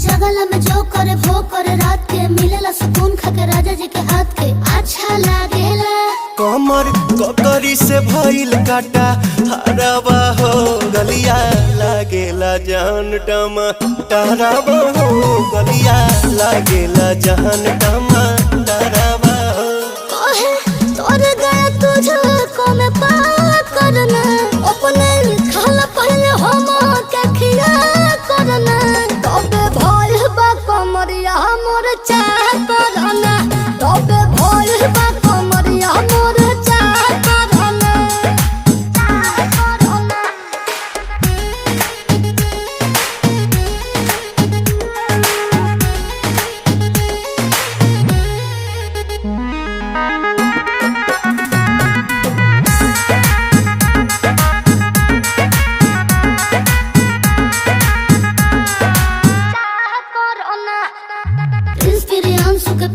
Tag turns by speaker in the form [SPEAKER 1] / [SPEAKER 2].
[SPEAKER 1] जगला में जो करे वो करे रात के मिलेला सुकून खाके राजा जी के हाथ के अच्छा लागेला।
[SPEAKER 2] कमर ककरी से भइल काटा हराबा हो गलिया लागेला जान टमा डराबा हो गलिया लागेला जान टमा डराबा हो।
[SPEAKER 1] कहे तोर गया तुझको मैं पार करना अपने खाला पहले हम के खिया करना तबे भइल बा कमरिया मोर चाह करना तबे भइल बा कमरिया मोर चाह करना चाह करना। के